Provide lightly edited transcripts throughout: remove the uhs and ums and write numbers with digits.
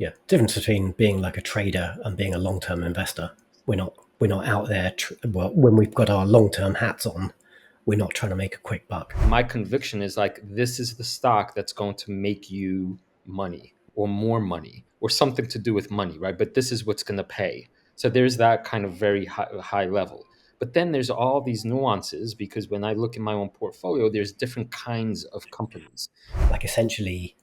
Yeah, difference between being like a trader and being a long-term investor. We're not out there. When we've got our long-term hats on, we're not trying to make a quick buck. My conviction is like, this is the stock that's going to make you money or more money or something to do with money, right? But this is what's going to pay. So there's that kind of very high level. But then there's all these nuances, because when I look in my own portfolio, there's different kinds of companies. Like essentially,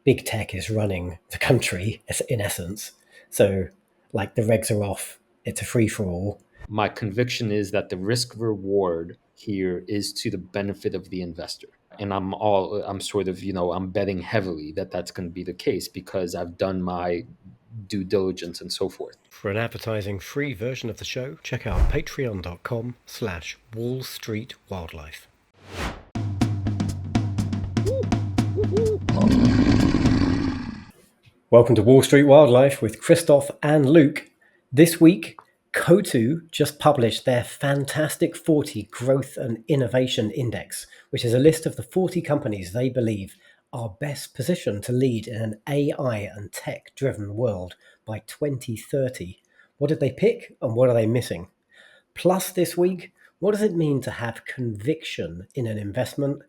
big tech is running the country in essence. So like the regs are off. It's a free for all. My conviction is that the risk reward here is to the benefit of the investor. And I'm sort of, I'm betting heavily that that's going to be the case because I've done my due diligence and so forth. For an advertising-free version of the show, check out patreon.com/Wall Street Wildlife. Welcome to Wall Street Wildlife with Christoph and Luke. This week, Coatue just published their Fantastic 40 Growth and Innovation Index, which is a list of the 40 companies they believe are best positioned to lead in an AI and tech-driven world by 2030. What did they pick and what are they missing? Plus this week, what does it mean to have conviction in an investment?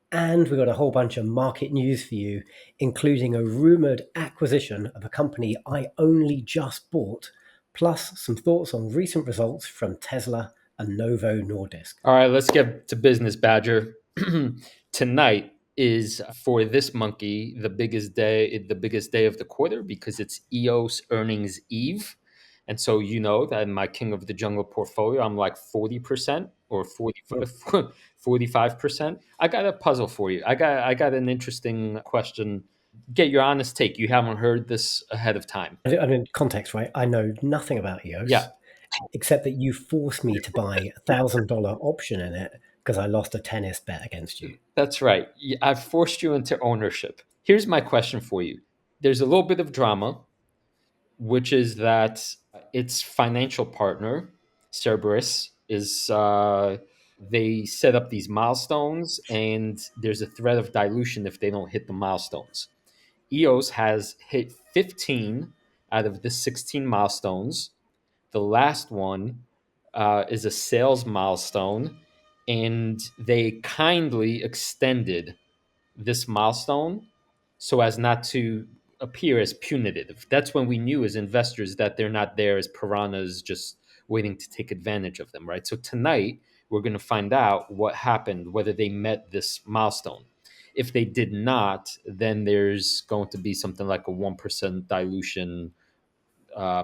And we've got a whole bunch of market news for you, including a rumored acquisition of a company I only just bought, plus some thoughts on recent results from Tesla and Novo Nordisk. All right, let's get to business, Badger. Tonight is, for this monkey, the biggest day of the quarter because it's EOS earnings eve. And so you know that in my King of the Jungle portfolio, I'm like 40% or 45%. I got a puzzle for you. I got an interesting question. Get your honest take. You haven't heard this ahead of time. I mean, context, right? I know nothing about EOS, Yeah. except that you forced me to buy $1,000 option in it because I lost a tennis bet against you. That's right. I've forced you into ownership. Here's my question for you. There's a little bit of drama, which is that its financial partner, Cerberus, they set up these milestones, and there's a threat of dilution if they don't hit the milestones. EOS has hit 15 out of the 16 milestones. The last one is a sales milestone, and they kindly extended this milestone so as not to appear as punitive. That's when we knew as investors that they're not there as piranhas just waiting to take advantage of them, right? So tonight, we're going to find out what happened, whether they met this milestone. If they did not, then there's going to be something like a 1% dilution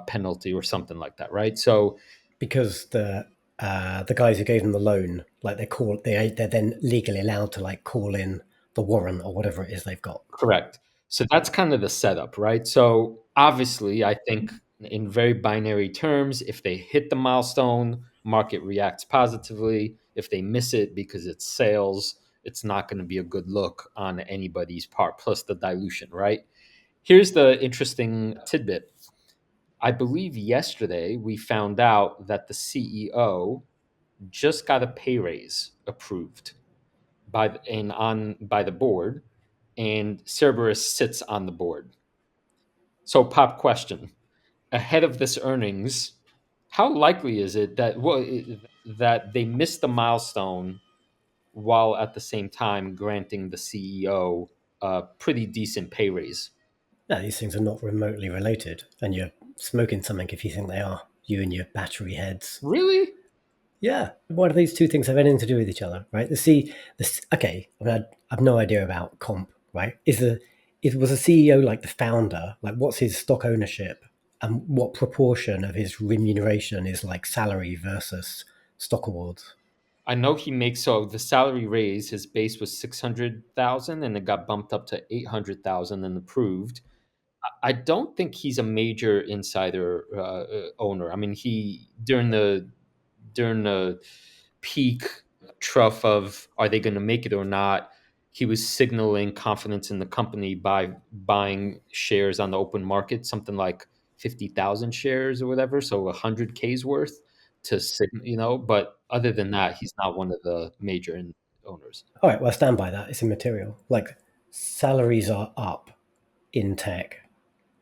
penalty or something like that, right? So because the guys who gave them the loan, like they're then legally allowed to like call in the warrant or whatever it is they've got. correct. So that's kind of the setup, right? So obviously, I think in very binary terms, if they hit the milestone, market reacts positively. If they miss it because it's sales, it's not going to be a good look on anybody's part, plus the dilution, right? Here's the interesting tidbit. I believe yesterday we found out that the CEO just got a pay raise approved by the board, and Cerberus sits on the board. So, pop question: ahead of this earnings, how likely is it that they missed the milestone while at the same time granting the CEO a pretty decent pay raise? No, these things are not remotely related, and you're smoking something if you think they are. You and your battery heads. Really? Yeah. Why do these two things have anything to do with each other, right? Okay. I mean, I have no idea about comp, right? Was the CEO like the founder? Like, what's his stock ownership, and what proportion of his remuneration is like salary versus stock awards? I know he makes, so the salary raise, his base was 600,000 and it got bumped up to 800,000 and approved. I don't think he's a major insider owner. I mean, he during the peak trough of are they going to make it or not, he was signaling confidence in the company by buying shares on the open market, something like 50,000 shares or whatever, so 100K's worth to signal. But other than that, he's not one of the major owners. All right. Well, stand by that. It's immaterial. Like, salaries are up in tech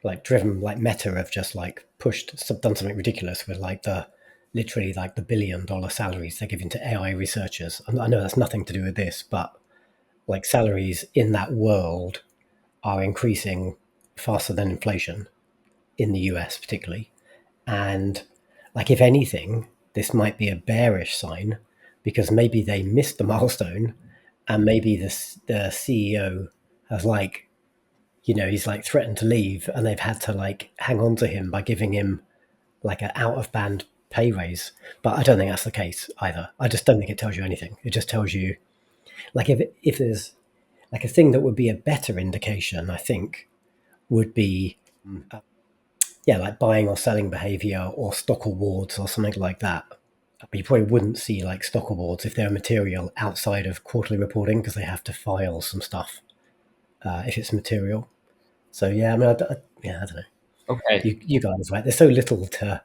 like driven like Meta have just like done something ridiculous with like the literally like the $1 billion salaries they're giving to AI researchers. I know that's nothing to do with this, but like salaries in that world are increasing faster than inflation in the US particularly. And like if anything, this might be a bearish sign because maybe they missed the milestone and maybe the CEO has like, he's like threatened to leave and they've had to like hang on to him by giving him like an out of band pay raise. But I don't think that's the case either. I just don't think it tells you anything. It just tells you like if there's like a thing that would be a better indication, I think, would be yeah, like buying or selling behavior or stock awards or something like that. But you probably wouldn't see like stock awards if they're material outside of quarterly reporting because they have to file some stuff if it's material. So yeah, I mean, I don't know. Okay. You guys, right? There's so little to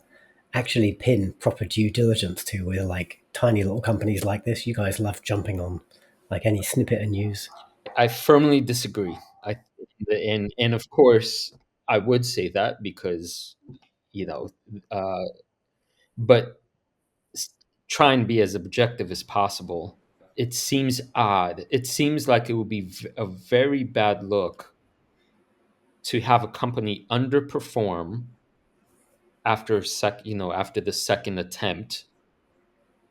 actually pin proper due diligence to with like tiny little companies like this. You guys love jumping on like any snippet of news. I firmly disagree. And of course, I would say that because, you know, uh, but s- try and be as objective as possible. It seems odd. It seems like it would be a very bad look to have a company underperform after the second attempt,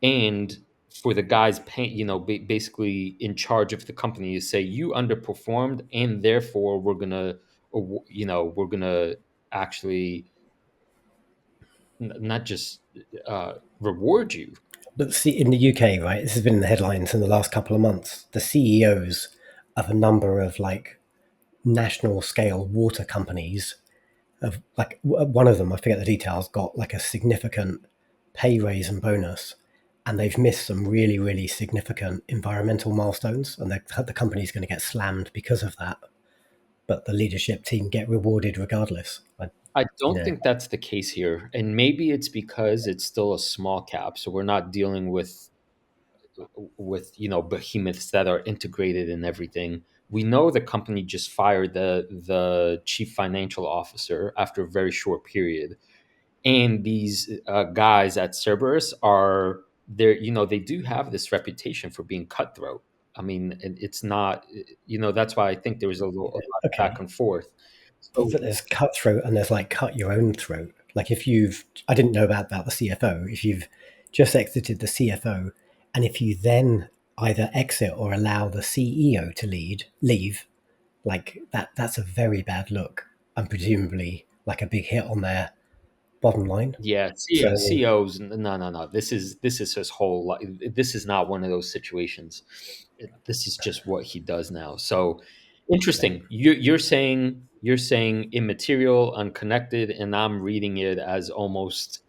and for the guys basically in charge of the company to say you underperformed, and therefore we're gonna actually not just reward you. But see, in the UK, right, this has been in the headlines in the last couple of months. The CEOs of a number of like national scale water companies of like one of them, I forget the details, got like a significant pay raise and bonus, and they've missed some really, really significant environmental milestones, and the company's going to get slammed because of that. But the leadership team get rewarded regardless. I You don't know, think that's the case here, and maybe it's because it's still a small cap, so we're not dealing with behemoths that are integrated in everything. We know the company just fired the chief financial officer after a very short period, and these guys at Cerberus are there. They do have this reputation for being cutthroat. I mean, it's not. That's why I think there was a lot of back okay, and forth. So but there's cutthroat and there's like cut your own throat. Like if I didn't know about the CFO. If you've just exited the CFO, and if you then either exit or allow the CEO to leave, like that's a very bad look, and presumably like a big hit on their bottom line. yeah, So CEOs. No, no, no. This is his whole life. This is not one of those situations. This is just what he does now. So okay. interesting. You're saying immaterial, unconnected, and I'm reading it as almost.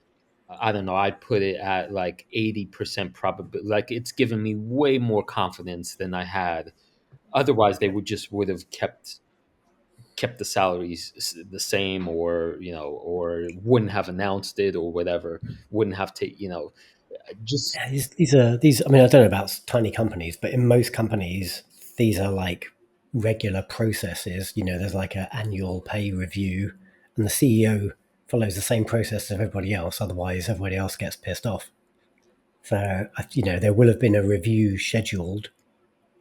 I don't know. I'd put it at like 80% probability. Like it's given me way more confidence than I had. Otherwise, they would have kept the salaries the same, or wouldn't have announced it, or whatever, wouldn't have to, just Yeah, these. I mean, I don't know about tiny companies, but in most companies, these are like regular processes. There's like an annual pay review, and the CEO follows the same process as everybody else. Otherwise, everybody else gets pissed off. So, there will have been a review scheduled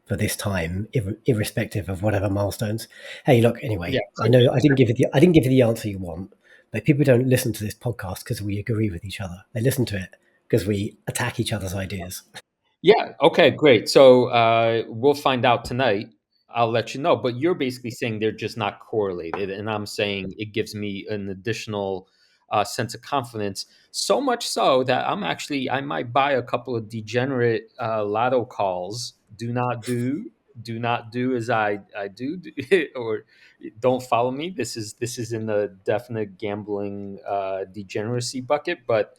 for this time, irrespective of whatever milestones. Hey, look. yeah, Anyway, I know I didn't give you the answer you want, but people don't listen to this podcast because we agree with each other. They listen to it because we attack each other's ideas. yeah, okay, great. So we'll find out tonight. I'll let you know, but you're basically saying they're just not correlated, and I'm saying it gives me an additional sense of confidence, so much so that I might buy a couple of degenerate lotto calls. Do not do as I do, or don't follow me. This is in the definite gambling degeneracy bucket, but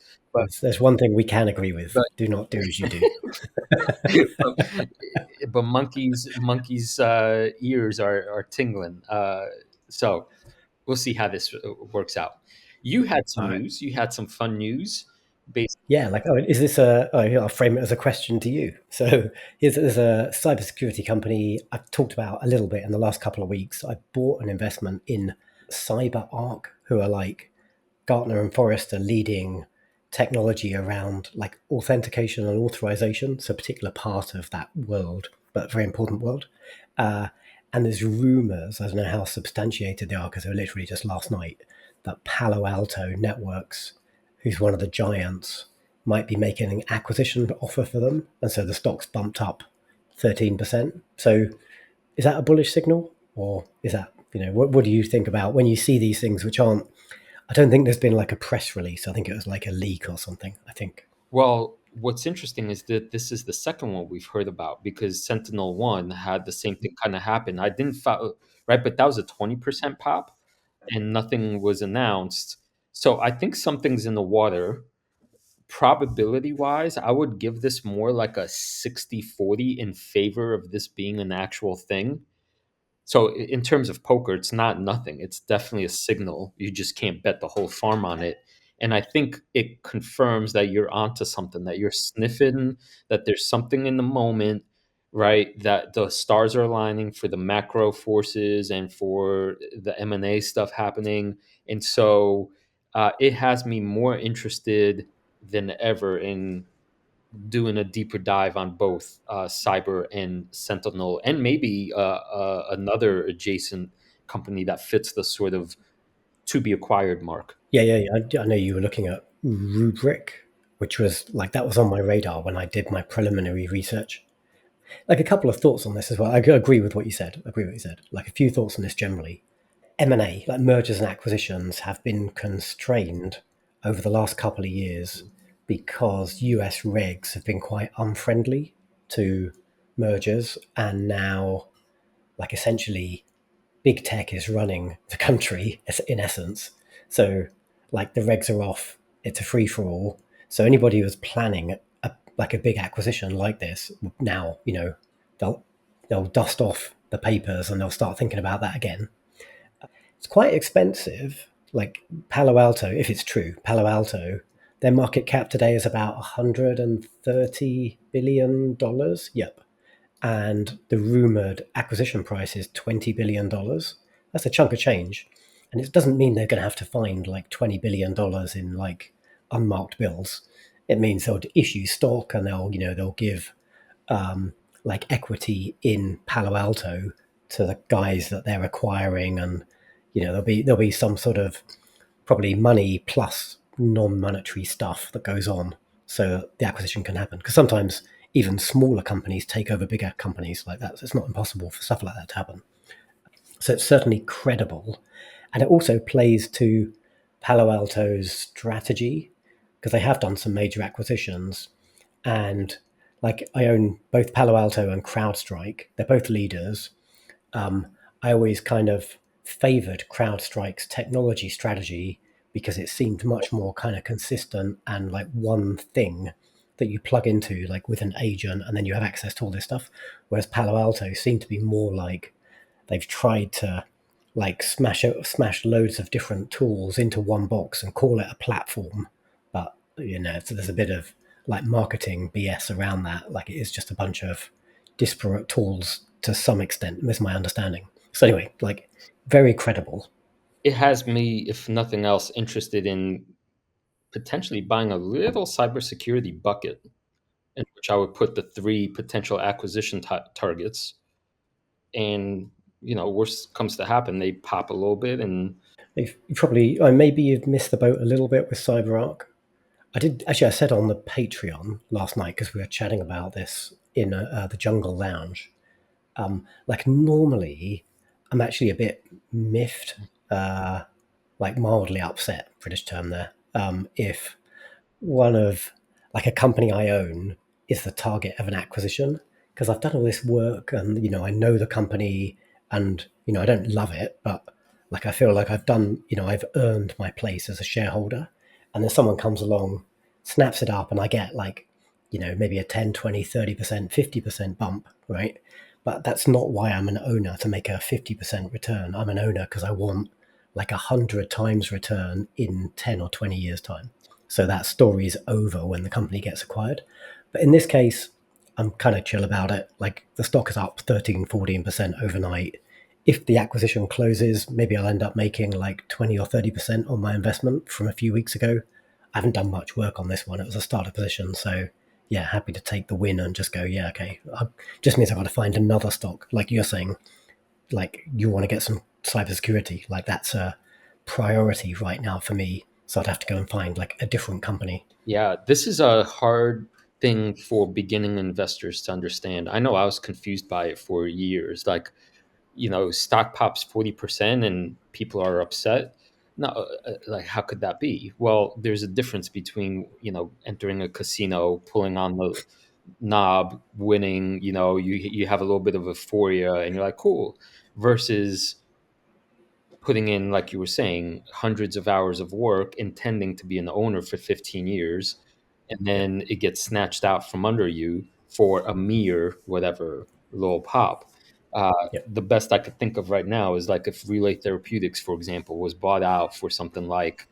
There's one thing we can agree with: but do not do as you do. but monkeys ears are tingling. So we'll see how this works out. You had some All right. news. You had some fun news. Based, Yeah, like, oh, is this a? Oh, here, I'll frame it as a question to you. So, there's a cybersecurity company I've talked about a little bit in the last couple of weeks. I bought an investment in. CyberArk, who are like Gartner and Forrester leading technology around like authentication and authorization, so a particular part of that world, but very important world. Uh, and there's rumors, I don't know how substantiated they are because they were literally just last night, that Palo Alto Networks, who's one of the giants, might be making an acquisition offer for them. And so the stock's bumped up 13%. So is that a bullish signal? Or is that, what do you think about when you see these things which aren't, I don't think there's been like a press release. I think it was like a leak or something, I think. Well, what's interesting is that this is the second one we've heard about because Sentinel-1 had the same thing kind of happen. I didn't follow, right? But that was a 20% pop and nothing was announced. So I think something's in the water. Probability wise, I would give this more like a 60-40 in favor of this being an actual thing. So in terms of poker, it's not nothing. It's definitely a signal. You just can't bet the whole farm on it. And I think it confirms that you're onto something, that you're sniffing, that there's something in the moment, right? That the stars are aligning for the macro forces and for the M&A stuff happening. And so it has me more interested than ever in doing a deeper dive on both Cyber and Sentinel, and maybe another adjacent company that fits the sort of to be acquired mark. Yeah. I know you were looking at Rubric, which was like, that was on my radar when I did my preliminary research. Like a couple of thoughts on this as well. I agree with what you said. Like a few thoughts on this generally. M&A, like mergers and acquisitions, have been constrained over the last couple of years because US regs have been quite unfriendly to mergers, and now, like, essentially, big tech is running the country in essence. So, like, the regs are off; it's a free for all. So anybody who's planning like a big acquisition like this now, they'll dust off the papers and they'll start thinking about that again. It's quite expensive. Like Palo Alto, if it's true, Palo Alto, their market cap today is about $130 billion. Yep. And the rumored acquisition price is $20 billion. That's a chunk of change. And it doesn't mean they're going to have to find like $20 billion in like unmarked bills. It means they'll issue stock and they'll give like equity in Palo Alto to the guys that they're acquiring, and there'll be some sort of probably money plus non-monetary stuff that goes on so the acquisition can happen. Because sometimes even smaller companies take over bigger companies like that. So it's not impossible for stuff like that to happen. So it's certainly credible, and it also plays to Palo Alto's strategy because they have done some major acquisitions, and like I own both Palo Alto and CrowdStrike. They're both leaders. I always kind of favored CrowdStrike's technology strategy because it seemed much more kind of consistent and like one thing that you plug into like with an agent and then you have access to all this stuff. Whereas Palo Alto seemed to be more like they've tried to like smash loads of different tools into one box and call it a platform. But so there's a bit of like marketing BS around that. Like it is just a bunch of disparate tools to some extent, is my understanding. So anyway, like very credible. It has me, if nothing else, interested in potentially buying a little cybersecurity bucket in which I would put the three potential acquisition targets. And worst comes to happen, they pop a little bit, and You probably, maybe you've missed the boat a little bit with CyberArk. I did actually. I said on the Patreon last night because we were chatting about this in the Jungle Lounge. Like normally, I'm actually a bit miffed, like mildly upset. British term there. If one of like a company I own is the target of an acquisition, because I've done all this work and I know the company, and I don't love it, but like I feel like I've earned my place as a shareholder, and then someone comes along, snaps it up, and I get like maybe a 10, 20, 30%, 50% bump, right? But that's not why I'm an owner, to make a 50% return. I'm an owner because I want like 100 times return in 10 or 20 years time. So that story is over when the company gets acquired. But in this case, I'm kind of chill about it. Like the stock is up 13, 14% overnight. if the acquisition closes, maybe I'll end up making like 20 or 30% on my investment from a few weeks ago. I haven't done much work on this one. It was a starter position. So, yeah, happy to take the win and just go, yeah, okay. Just means I've got to find another stock. Like you're saying, like you want to get some cybersecurity. Like that's a priority right now for me. So I'd have to go and find like a different company. Yeah, this is a hard thing for beginning investors to understand. I know I was confused by it for years. Like, stock pops 40% and people are upset. No, like how could that be? Well, there's a difference between, entering a casino, pulling on the knob, winning, you have a little bit of euphoria and you're like, cool, versus putting in, like you were saying, hundreds of hours of work, intending to be an owner for 15 years, and Yep. then it gets snatched out from under you for a mere whatever little pop. Uh, Yep. the best I could think of right now is like if Relay Therapeutics, for example, was bought out for something like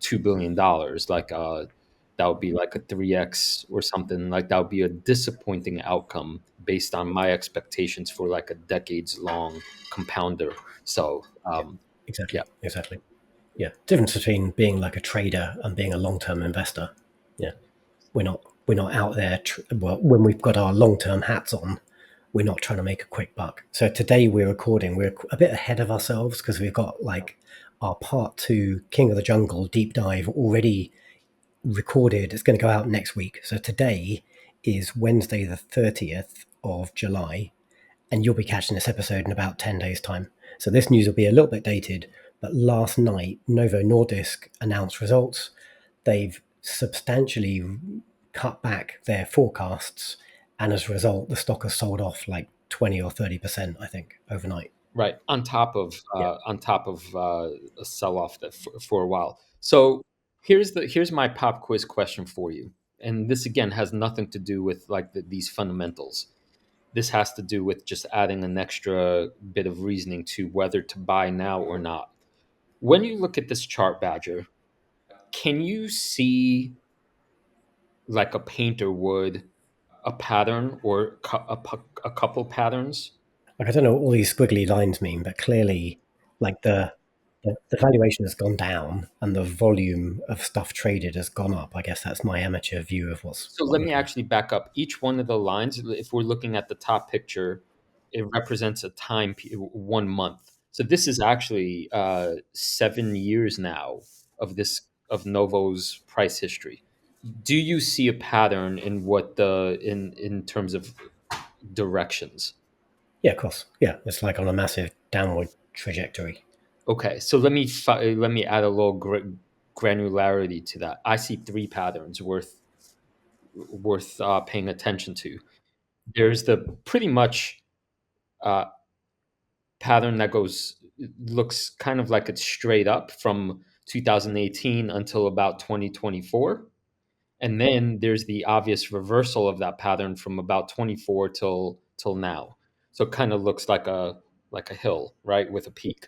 $2 billion, like that would be like a 3x or something. Like that would be a disappointing outcome based on my expectations for like a decades long compounder. So Yep. yeah. Exactly. Exactly. Yeah. Difference between being like a trader and being a long-term investor. Yeah. We're not out there. Well, when we've got our long-term hats on, we're not trying to make a quick buck. So today we're recording. We're a bit ahead of ourselves because we've got like our part two King of the Jungle deep dive already recorded. It's going to go out next week. So today is Wednesday, the 30th of July, and you'll be catching this episode in about 10 days' time. So this news will be a little bit dated, but last night, Novo Nordisk announced results. They've substantially cut back their forecasts, and as a result, the stock has sold off like 20 or 30%, I think, overnight. Right, on top of Yeah. a sell-off that for a while. So here's my pop quiz question for you, and this again has nothing to do with like these fundamentals. This has to do with just adding an extra bit of reasoning to whether to buy now or not. When you look at this chart, Badger, can you see, like a painter would, a pattern or a couple patterns? Like, I don't know what all these squiggly lines mean, but clearly, like the valuation has gone down and the volume of stuff traded has gone up. I guess that's my amateur view of So what let I'm me looking at. actually back up. Each one of the lines, if we're looking at the top picture, it represents a time, 1 month. So this is actually 7 years now of this of Novo's price history. Do you see a pattern in what the in terms of directions? Yeah, of course. Yeah, it's like on a massive downward trajectory. Okay, so let me add a little granularity to that. I see three patterns worth paying attention to. There's the pretty much uh, pattern that looks kind of like it's straight up from 2018 until about 2024, and then there's the obvious reversal of that pattern from about 24 till now. So it kind of looks like a hill, right, with a peak.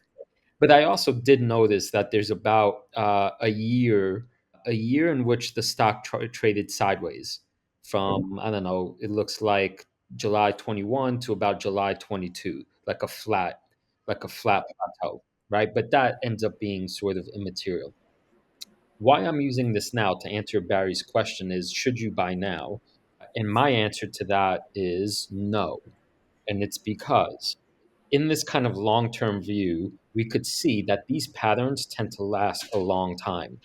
But I also did notice that there's about a year in which the stock traded sideways from, I don't know, it looks like July 21 to about July 22, like a flat plateau, right? But that ends up being sort of immaterial. Why I'm using this now to answer Barry's question is, should you buy now? And my answer to that is no. And it's because in this kind of long term view, we could see that these patterns tend to last a long time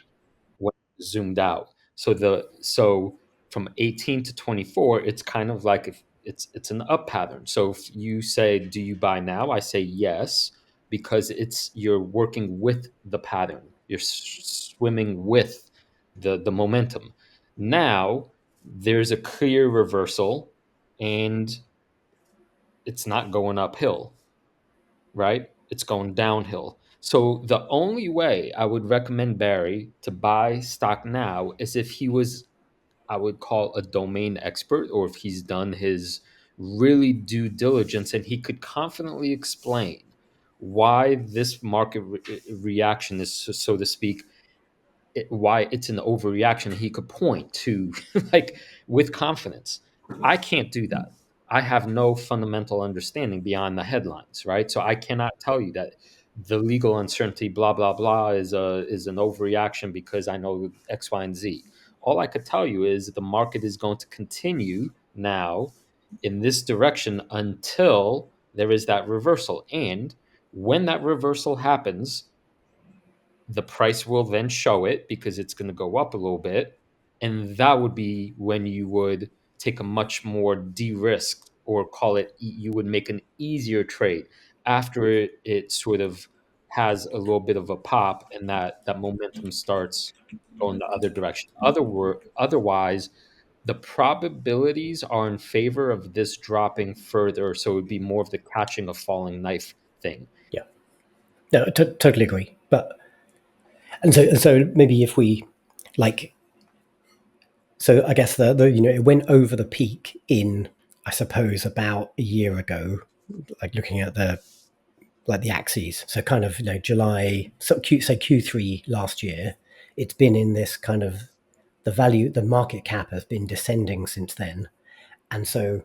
when zoomed out. So from 18 to 24, it's kind of like if it's an up pattern. So if you say, do you buy now? I say yes, because you're working with the pattern. You're swimming with the momentum. Now there's a clear reversal and it's not going uphill, right? It's going downhill. So the only way I would recommend Barry to buy stock now is if he was, I would call, a domain expert, or if he's done his really due diligence and he could confidently explain why this market reaction is, so to speak, why it's an overreaction. He could point to like with confidence. I can't do that. I have no fundamental understanding beyond the headlines, right? So I cannot tell you that the legal uncertainty, blah blah blah, is an overreaction because I know X, Y, and Z. All I could tell you is the market is going to continue now in this direction until there is that reversal. And when that reversal happens, the price will then show it because it's going to go up a little bit. And that would be when you would take a much more de-risked, or call it, you would make an easier trade after it sort of has a little bit of a pop and that momentum starts going the other direction. Otherwise, the probabilities are in favor of this dropping further. So it would be more of the catching a falling knife thing. Yeah. No, totally agree. But and so maybe if we like, so I guess the it went over the peak in, I suppose, about a year ago, like looking at the axes. So kind of July, so say Q3 last year. It's been in this kind of, the market cap has been descending since then, and so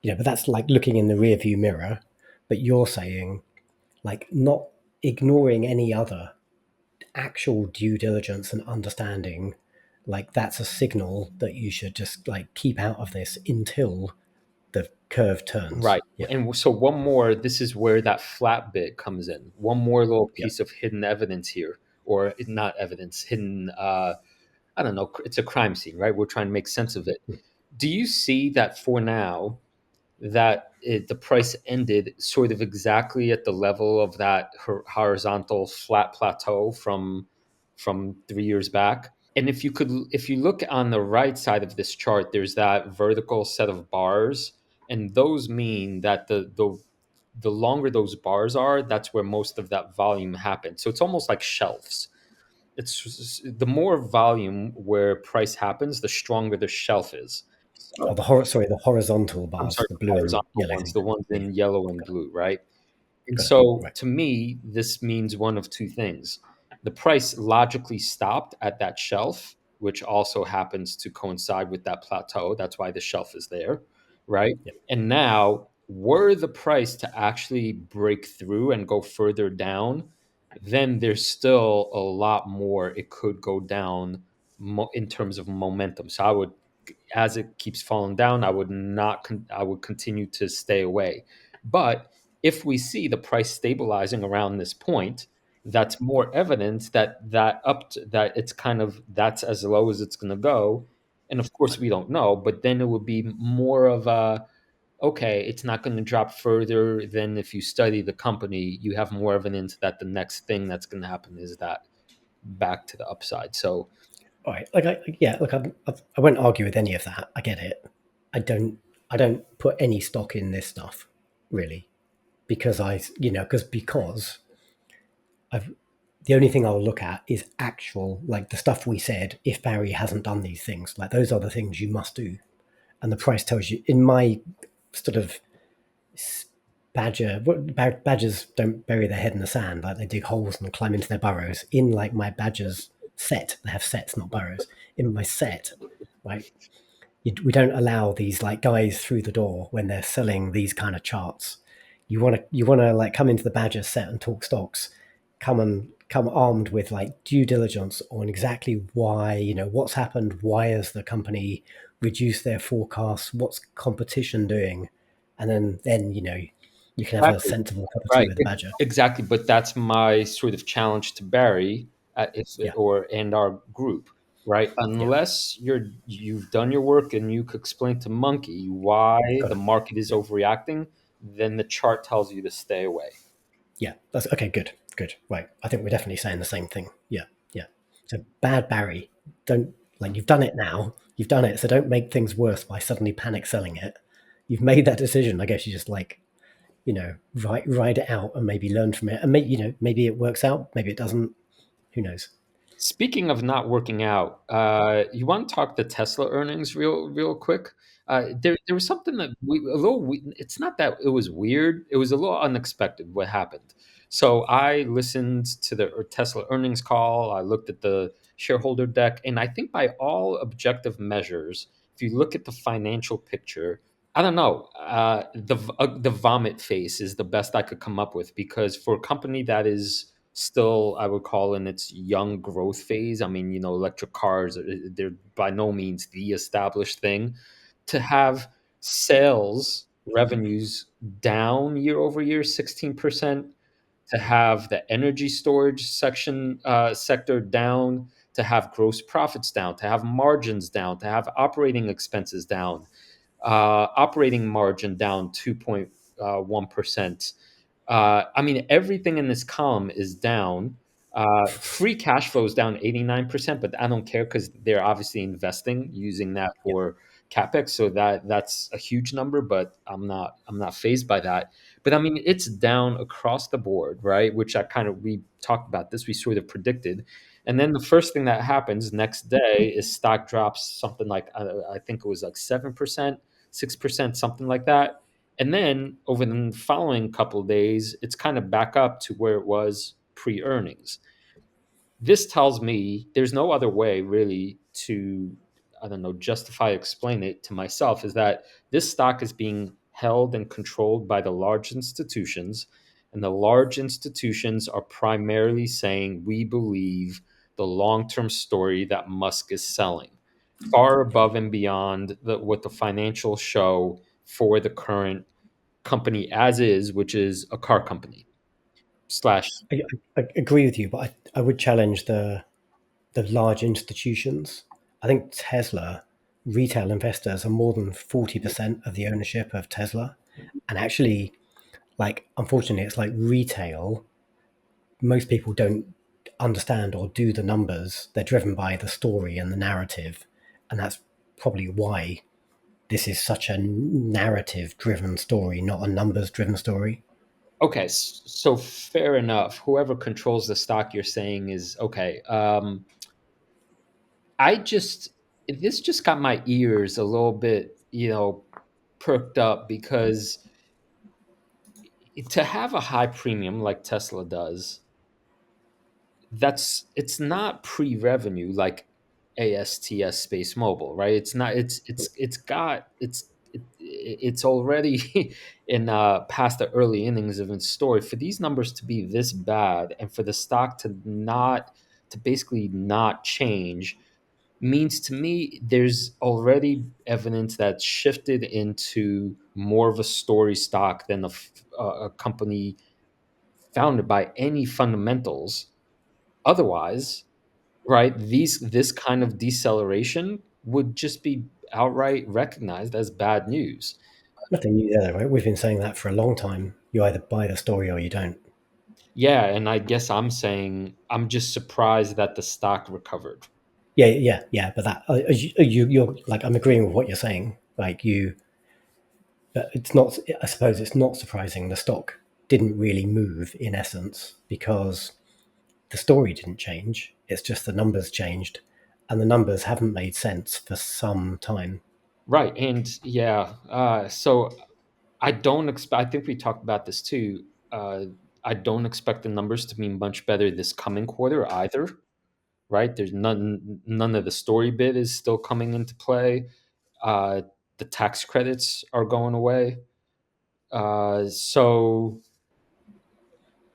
but that's like looking in the rear view mirror. But you're saying, like, not ignoring any other actual due diligence and understanding, like that's a signal that you should just like keep out of this until the curve turns. Right. Yeah. And so one more, this is where that flat bit comes in. One more little Yeah. piece of hidden evidence here, or not evidence, hidden, I don't know, it's a crime scene, right? We're trying to make sense of it. Do you see that for now, that the price ended sort of exactly at the level of that horizontal flat plateau from 3 years back? And if you look on the right side of this chart, there's that vertical set of bars, and those mean that the longer those bars are, that's where most of that volume happens. So it's almost like shelves. It's the more volume where price happens, the stronger the shelf is. Oh, So, the horizontal I'm bars, sorry, the the blue and horizontal yellow ones, thing. the ones Yeah. in yellow and blue, right? And Got it. so Right. to me, this means one of two things. The price logically stopped at that shelf, which also happens to coincide with that plateau. That's why the shelf is there, right? Yeah. And now, were the price to actually break through and go further down, then there's still a lot more it could go down in terms of momentum. So I would, as it keeps falling down, I would not. I would continue to stay away. But if we see the price stabilizing around this point, that's more evidence that it's kind of, that's as low as it's going to go. And of course, we don't know, but then it would be more of a, okay, it's not going to drop further. Than if you study the company, you have more evidence that the next thing that's going to happen is that back to the upside. So All right. Like, I won't argue with any of that. I get it. I don't put any stock in this stuff, really, because because I've the only thing I'll look at is actual, like the stuff we said. If Barry hasn't done these things, like those are the things you must do, and the price tells you. In my sort of badgers don't bury their head in the sand, like they dig holes and climb into their burrows. In like my badgers set, they have sets, not burrows. In my set, right, we don't allow these like guys through the door when they're selling these kind of charts. You want to like come into the badger set and talk stocks. Come armed with like due diligence on exactly why, what's happened, why has the company reduced their forecasts, what's competition doing, and then you can have a exactly. sensible cup of tea Right, with the badger. exactly. But that's my sort of challenge to Barry, if Yeah. or and our group, right? Yeah. Unless you've done your work and you could explain to Monkey why Got the it. market is Yeah. overreacting, then the chart tells you to stay away. Yeah, that's okay. Good, good. Right, I think we're definitely saying the same thing. Yeah, yeah. So bad Barry, don't, like, you've done it now. You've done it, so don't make things worse by suddenly panic selling it. You've made that decision. I guess you just like, ride it out and maybe learn from it, and maybe it works out, maybe it doesn't. Who knows? Speaking of not working out, you want to talk the Tesla earnings real quick? There was something that it's not that it was weird. It was a little unexpected what happened. So I listened to the Tesla earnings call. I looked at the shareholder deck, and I think by all objective measures, if you look at the financial picture, I don't know. The vomit face is the best I could come up with, because for a company that is still, I would call, in its young growth phase. I mean, electric cars, they're by no means the established thing. To have sales revenues down year over year 16%, to have the energy storage sector down, to have gross profits down, to have margins down, to have operating expenses down, operating margin down 2.1%. I mean, everything in this column is down. Free cash flow is down 89%, but I don't care because they're obviously investing using that Yeah. for capex. So that's a huge number, but I'm not phased by that. But I mean, it's down across the board, right? Which we talked about this, we sort of predicted. And then the first thing that happens next day is stock drops something like, I think it was like 7%, 6%, something like that. And then over the following couple of days, it's kind of back up to where it was pre earnings. This tells me there's no other way really to, I don't know, justify, explain it to myself, is that this stock is being held and controlled by the large institutions. And the large institutions are primarily saying, we believe the long term story that Musk is selling, far above and beyond what the financials show for the current company as is, which is a car company slash. I agree with you, but I would challenge the large institutions. I think Tesla retail investors are more than 40% of the ownership of Tesla. And actually, like, unfortunately, it's like retail. Most people don't understand or do the numbers. They're driven by the story and the narrative. And that's probably why this is such a narrative driven story, not a numbers driven story. Okay, so fair enough. Whoever controls the stock, you're saying, is okay. I just This just got my ears a little bit, perked up, because to have a high premium like Tesla does, it's not pre-revenue like ASTS Space Mobile, right? It's not. It's already in past the early innings of its story. For these numbers to be this bad, and for the stock to basically not change, means to me there's already evidence that's shifted into more of a story stock than a company founded by any fundamentals. Otherwise, right, this kind of deceleration would just be outright recognized as bad news. Nothing new there, right? We've been saying that for a long time. You either buy the story or you don't. Yeah, and I guess I'm saying I'm just surprised that the stock recovered. Yeah, yeah, yeah. But that you're like, I'm agreeing with what you're saying. Like you, but it's not. I suppose it's not surprising the stock didn't really move in essence because the story didn't change. It's just the numbers changed, and the numbers haven't made sense for some time. Right, and yeah, so I don't expect. I think we talked about this too. I don't expect the numbers to be much better this coming quarter either. Right, there's none of the story bit is still coming into play. Uh, the tax credits are going away. So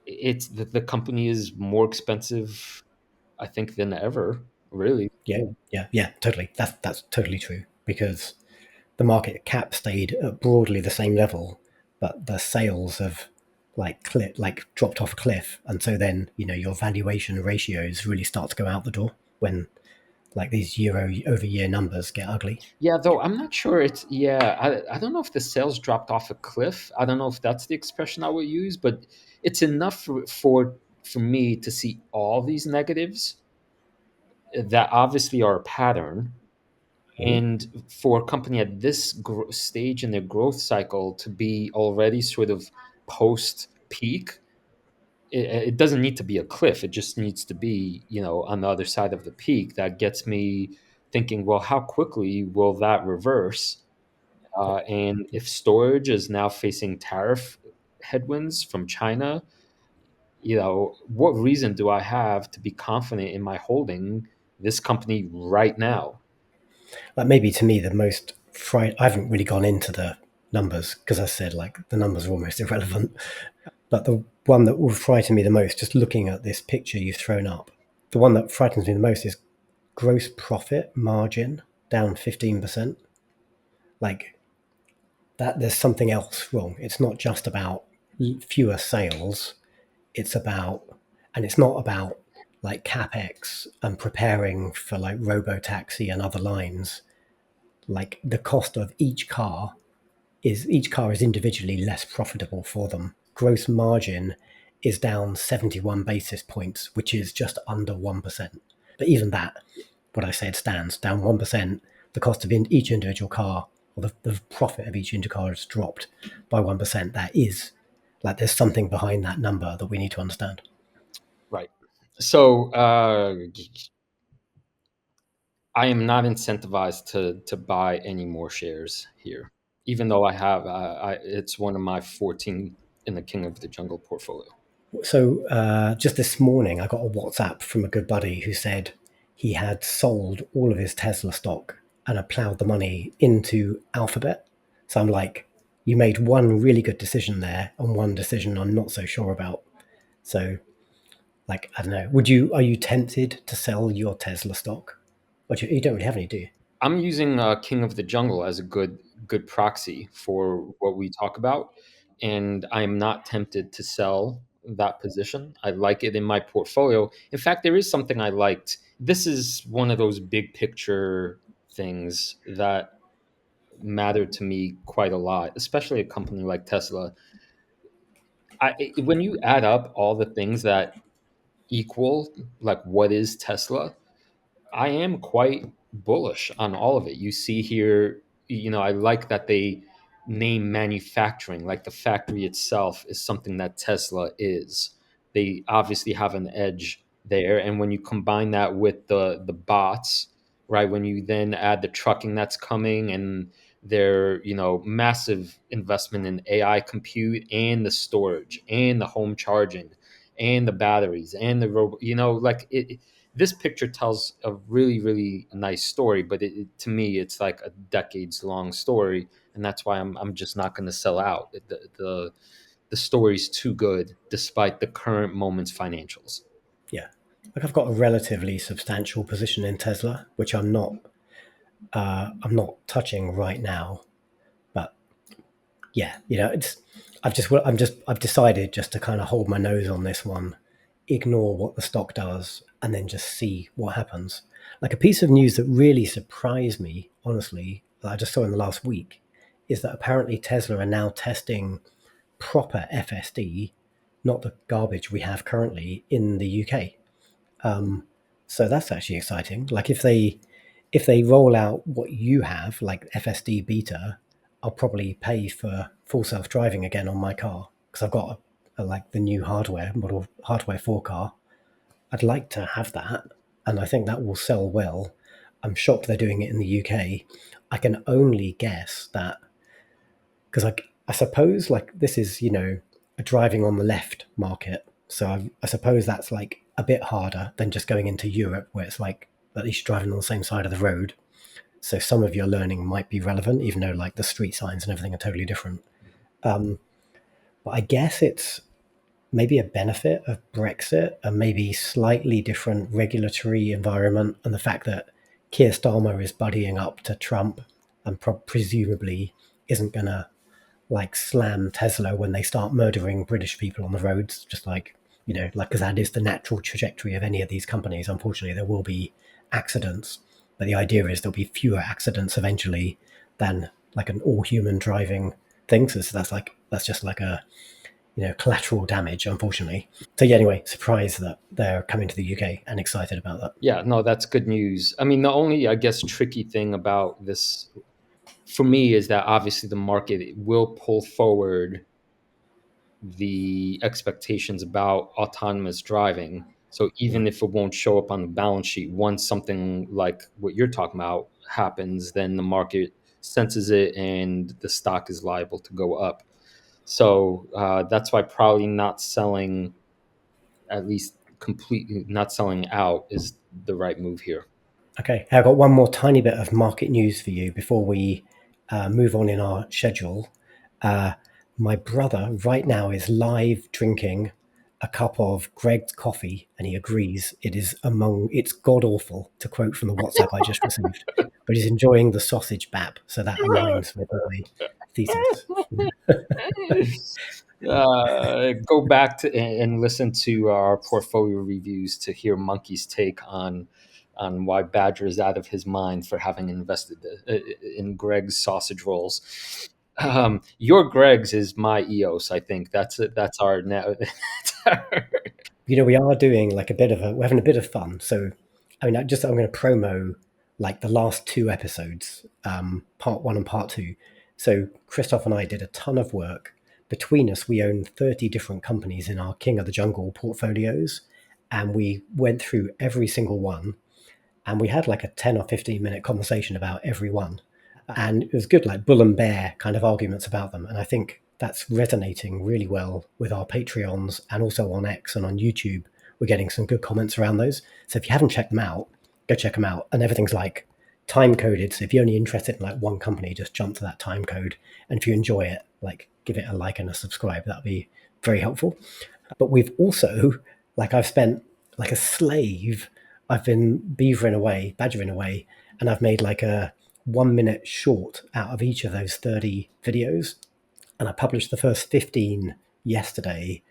the company is more expensive, I think, than ever. Really. Yeah, yeah, yeah. Totally. That's totally true because the market cap stayed at broadly the same level, but the sales have like dropped off a cliff, and so then your valuation ratios really start to go out the door when like these year over year numbers get ugly. Yeah, though I'm not sure. It's Yeah. I don't know if the sales dropped off a cliff. I don't know if that's the expression I would use, but it's enough for me to see all these negatives that obviously are a pattern. Mhm. And for a company at this stage in their growth cycle to be already sort of post peak, it doesn't need to be a cliff. It just needs to be, on the other side of the peak. That gets me thinking, well, how quickly will that reverse? And if storage is now facing tariff headwinds from China, what reason do I have to be confident in my holding this company right now? Like maybe to me the most fright. I haven't really gone into numbers because I said like the numbers are almost irrelevant. But the one that will frighten me the most, just looking at this picture you've thrown up, the one that frightens me the most is gross profit margin down 15%. Like that, there's something else wrong. It's not just about fewer sales. It's about, and it's not about like capex and preparing for like robo taxi and other lines. Like the cost of each car is individually less profitable for them. Gross margin is down 71 basis points, which is just under 1%. But even that, what I said stands down 1%. The cost of each individual car, or the profit of each individual car, has dropped by 1%. That is like there's something behind that number that we need to understand. Right. So I am not incentivized to buy any more shares here, even though I have. It's one of my 14 in the King of the Jungle portfolio. So just this morning, I got a WhatsApp from a good buddy who said he had sold all of his Tesla stock and had plowed the money into Alphabet. So I'm like, you made one really good decision there and one decision I'm not so sure about. So, like, I don't know. Are you tempted to sell your Tesla stock? But you don't really have any, do you? I'm using King of the Jungle as a good proxy for what we talk about, and I am not tempted to sell that position. I like it in my portfolio. In fact, there is something I liked. This is one of those big picture things that mattered to me quite a lot, especially a company like Tesla. When you add up all the things that equal like what is Tesla, I am quite bullish on all of it. You see here, I like that they name manufacturing, like the factory itself is something that Tesla is. They obviously have an edge there. And when you combine that with the bots, right, when you then add the trucking that's coming and their, massive investment in AI compute and the storage and the home charging and the batteries and the robot, like this picture tells a really really nice story, but to me it's like a decades long story, and that's why I'm just not going to sell out. The story's too good despite the current moment's financials. Yeah. Like I've got a relatively substantial position in Tesla, which I'm not touching right now. But yeah, I've decided just to kind of hold my nose on this one, ignore what the stock does, and then just see what happens. Like a piece of news that really surprised me, honestly, that I just saw in the last week, is that apparently Tesla are now testing proper FSD, not the garbage we have currently in the UK. So that's actually exciting. Like if they roll out what you have, like FSD beta, I'll probably pay for full self driving again on my car because I've got like the new hardware 4 car. I'd like to have that, and I think that will sell well. I'm shocked they're doing it in the UK. I can only guess that because I suppose like this is a driving on the left market, so I suppose that's like a bit harder than just going into Europe where it's like at least you're driving on the same side of the road. So some of your learning might be relevant, even though like the street signs and everything are totally different. But I guess it's maybe a benefit of Brexit and maybe slightly different regulatory environment, and the fact that Keir Starmer is buddying up to Trump and presumably isn't going to like slam Tesla when they start murdering British people on the roads, just like like because that is the natural trajectory of any of these companies. Unfortunately, there will be accidents, but the idea is there'll be fewer accidents eventually than like an all-human driving thing. So that's just like a collateral damage, unfortunately. So yeah, anyway, surprised that they're coming to the UK and excited about that. Yeah, no, that's good news. I mean, the only, I guess, tricky thing about this for me is that obviously the market will pull forward the expectations about autonomous driving. So even if it won't show up on the balance sheet, once something like what you're talking about happens, then the market senses it and the stock is liable to go up. So that's why probably not selling, at least completely not selling out, is the right move here. Okay, I've got one more tiny bit of market news for you before we move on in our schedule. My brother right now is live drinking a cup of Greg's coffee, and he agrees it's god awful, to quote from the WhatsApp I just received. But he's enjoying the sausage bap, so that aligns with my thesis. Go back to and listen to our portfolio reviews to hear Monkey's take on why Badger is out of his mind for having invested in Greg's sausage rolls. Your Greg's is my EOS. I think that's it. That's our now. We are doing like we're having a bit of fun. So, I mean, I'm going to promo like the last two episodes, part one and part two. So, Christoph and I did a ton of work. Between us, we own 30 different companies in our King of the Jungle portfolios. And we went through every single one. And we had like a 10 or 15-minute conversation about every one. And it was good, like bull and bear kind of arguments about them. And I think that's resonating really well with our Patreons and also on X and on YouTube. We're getting some good comments around those. So if you haven't checked them out, go check them out. And everything's like time coded. So if you're only interested in like one company, just jump to that time code. And if you enjoy it, like give it a like and a subscribe. That'd be very helpful. But we've also, like I've spent like a slave, I've been badgering away, and I've made like a 1 minute short out of each of those 30 videos. And I published the first 15 yesterday.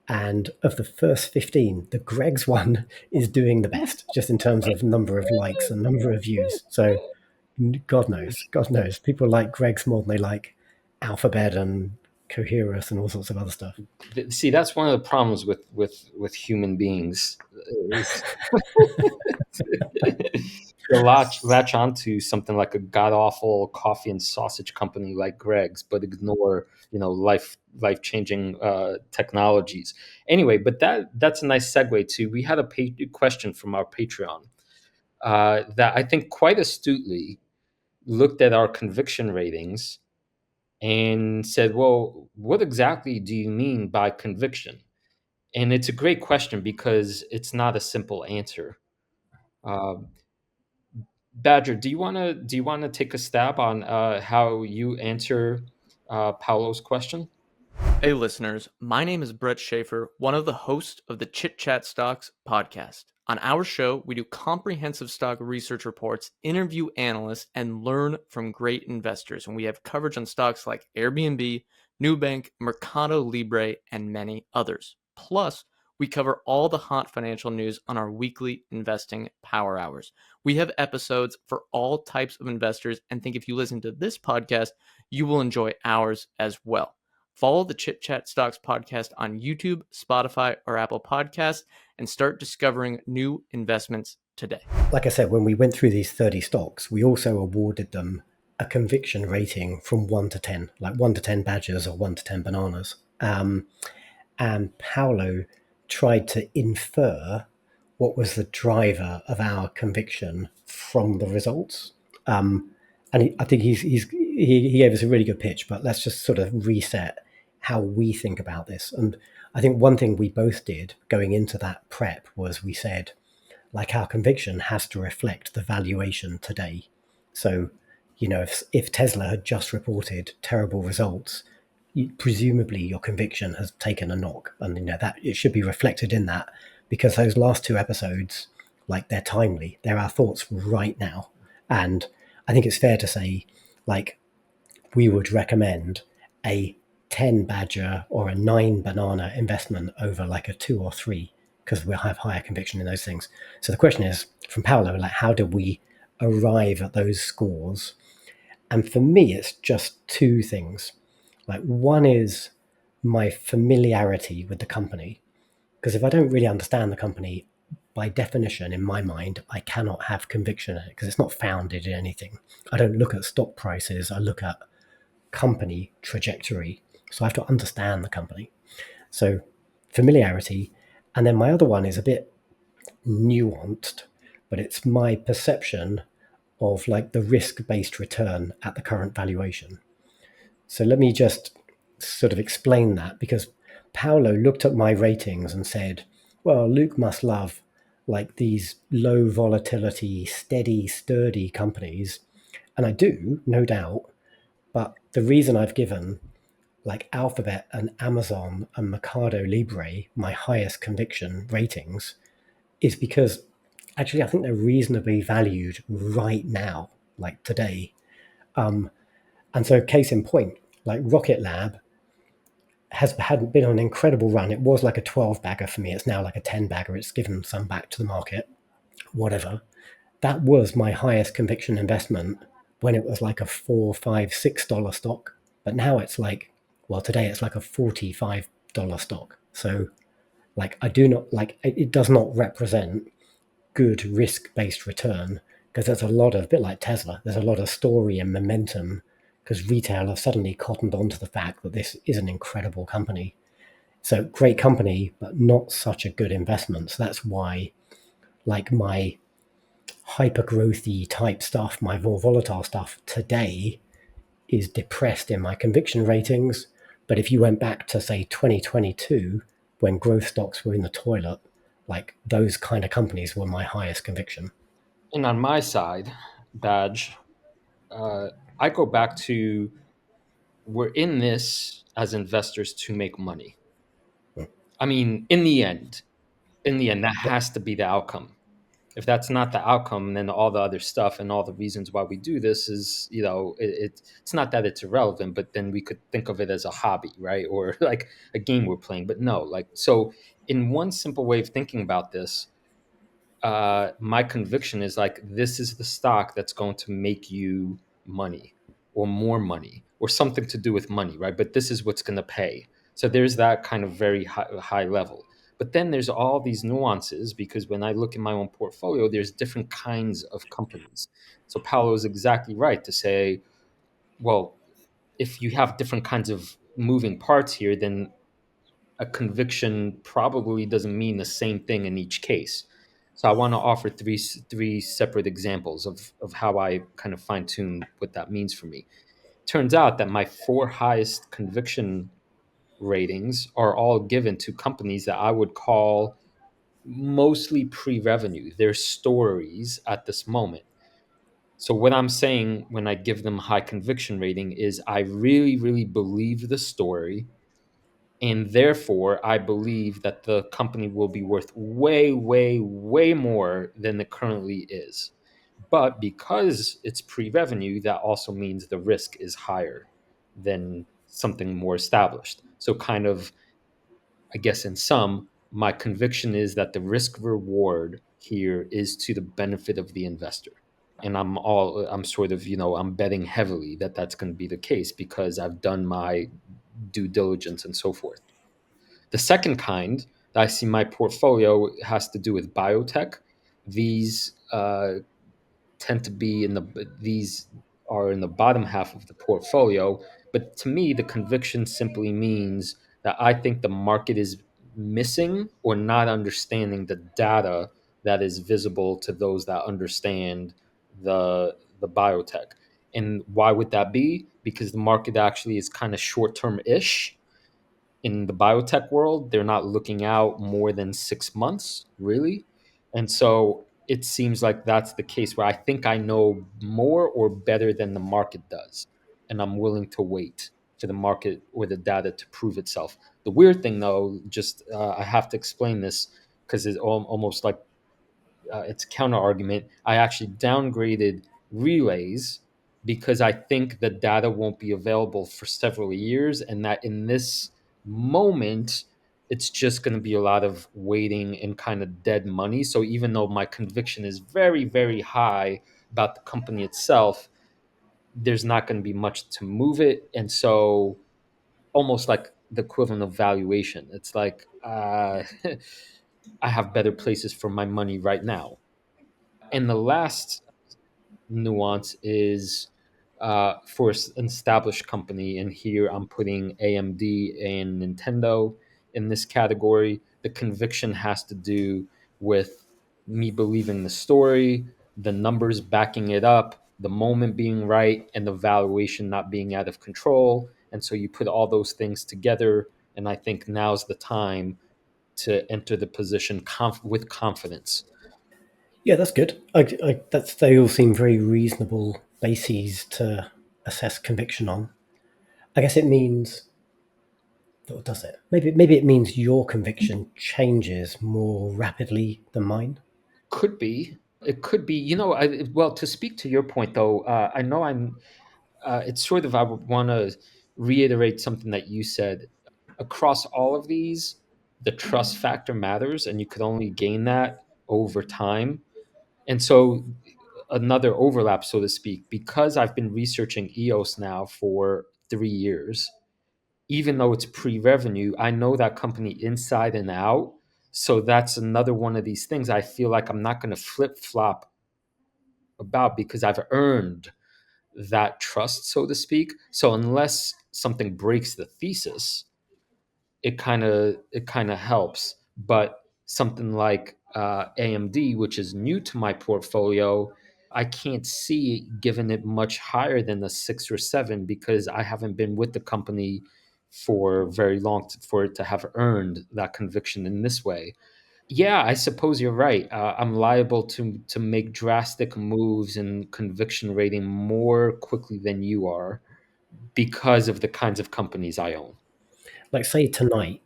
And of the first 15, the Greg's one is doing the best, just in terms of number of likes and number of views. So God knows. People like Greg's more than they like Alphabet and Coherus and all sorts of other stuff. See, that's one of the problems with human beings. They'll latch onto something like a god awful coffee and sausage company like Greg's, but ignore life changing technologies. Anyway, but that's a nice segue to we had a question from our Patreon that I think quite astutely looked at our conviction ratings and said, "Well, what exactly do you mean by conviction?" And it's a great question because it's not a simple answer. Um, Badger, do you want to take a stab on how you answer Paulo's question? Hey, listeners. My name is Brett Schaefer, one of the hosts of the Chit Chat Stocks podcast. On our show, we do comprehensive stock research reports, interview analysts, and learn from great investors. And we have coverage on stocks like Airbnb, Nubank, Mercado Libre, and many others. Plus, we cover all the hot financial news on our weekly investing power hours. We have episodes for all types of investors, and think if you listen to this podcast, you will enjoy ours as well. Follow the Chit Chat Stocks podcast on YouTube, Spotify, or Apple Podcasts, and start discovering new investments today. Like I said, when we went through these 30 stocks, we also awarded them a conviction rating from 1 to 10, like 1 to 10 badgers or 1 to 10 bananas. And Paulo tried to infer what was the driver of our conviction from the results. I think he gave us a really good pitch, but let's just sort of reset how we think about this. And I think one thing we both did going into that prep was we said, like, our conviction has to reflect the valuation today. So, if Tesla had just reported terrible results, presumably your conviction has taken a knock, and that it should be reflected in that, because those last two episodes, like, they're timely. They're our thoughts right now. And I think it's fair to say, like, we would recommend a 10 badger or a 9 banana investment over like a 2 or 3, because we'll have higher conviction in those things. So the question is, from Paulo, like, how did we arrive at those scores? And for me, it's just two things. Like, one is my familiarity with the company, because if I don't really understand the company, by definition, in my mind, I cannot have conviction in it because it's not founded in anything. I don't look at stock prices. I look at company trajectory. So I have to understand the company. So familiarity. And then my other one is a bit nuanced, but it's my perception of like the risk-based return at the current valuation. So let me just sort of explain that, because Paolo looked at my ratings and said, well, Luke must love like these low volatility, steady, sturdy companies. And I do, no doubt. But the reason I've given like Alphabet and Amazon and Mercado Libre, my highest conviction ratings, is because actually I think they're reasonably valued right now, like today. And so, case in point, like Rocket Lab has had been on an incredible run. It was like a 12 bagger for me. It's now like a 10 bagger. It's given some back to the market, whatever. That was my highest conviction investment when it was like a $4, $5, $6 stock. But now it's like, well, today it's like a $45 stock. So, like, I do not like it, does not represent good risk based return because there's a lot of, a bit like Tesla, there's a lot of story and momentum because retail have suddenly cottoned onto the fact that this is an incredible company. So great company, but not such a good investment. So that's why, like, my hyper growthy type stuff, my more volatile stuff today is depressed in my conviction ratings. But if you went back to say 2022, when growth stocks were in the toilet, like those kind of companies were my highest conviction. And on my side, Badge, uh, I go back to we're in this as investors to make money. I mean, in the end, that Yep. has to be the outcome. If that's not the outcome, then all the other stuff and all the reasons why we do this is, it's not that it's irrelevant, but then we could think of it as a hobby, right? Or like a game we're playing. But no, like, so in one simple way of thinking about this, my conviction is like this is the stock that's going to make you money or more money or something to do with money, right? But this is what's going to pay. So there's that kind of very high level. But then there's all these nuances because when I look in my own portfolio, there's different kinds of companies. So Paolo is exactly right to say, well, if you have different kinds of moving parts here, then a conviction probably doesn't mean the same thing in each case. So I want to offer three separate examples of how I kind of fine tune what that means for me. Turns out that my four highest conviction ratings are all given to companies that I would call mostly pre-revenue. They're stories at this moment. So what I'm saying when I give them high conviction rating is I really, really believe the story. And therefore, I believe that the company will be worth way, way, way more than it currently is. But because it's pre revenue, that also means the risk is higher than something more established. So, kind of, I guess, in sum, my conviction is that the risk reward here is to the benefit of the investor. And I'm sort of, I'm betting heavily that that's going to be the case because I've done my due diligence and so forth. The second kind that I see my portfolio has to do with biotech. These tend to be these are in the bottom half of the portfolio. But to me, the conviction simply means that I think the market is missing or not understanding the data that is visible to those that understand the biotech. And why would that be? Because the market actually is kind of short term ish in the biotech world. They're not looking out more than 6 months, really. And so it seems like that's the case where I think I know more or better than the market does. And I'm willing to wait for the market or the data to prove itself. The weird thing, though, just I have to explain this because it's almost like its counter argument, I actually downgraded relays because I think the data won't be available for several years, and that in this moment, it's just going to be a lot of waiting and kind of dead money. So even though my conviction is very, very high about the company itself, there's not going to be much to move it. And so almost like the equivalent of valuation. It's like I have better places for my money right now. And the last nuance is for an established company, and here I'm putting AMD and Nintendo in this category. The conviction has to do with me believing the story, the numbers backing it up, the moment being right, and the valuation not being out of control. And so you put all those things together, and I think now's the time to enter the position with confidence. Yeah, that's good. They all seem very reasonable bases to assess conviction on. I guess it means Or does it? Maybe it means your conviction changes more rapidly than mine. Could be. It could be. Well, to speak to your point, though, I know I'm. It's sort of, I would want to reiterate something that you said. Across all of these, the trust factor matters, and you could only gain that over time. And so, another overlap, so to speak, because I've been researching EOS now for 3 years, even though it's pre-revenue, I know that company inside and out. So that's another one of these things I feel like I'm not going to flip flop about, because I've earned that trust, so to speak. So unless something breaks the thesis, it kind of helps. But something like AMD, which is new to my portfolio, I can't see giving it much higher than a 6 or 7, because I haven't been with the company for very long for it to have earned that conviction in this way. Yeah, I suppose you're right. I'm liable to make drastic moves in conviction rating more quickly than you are, because of the kinds of companies I own. Like, say tonight,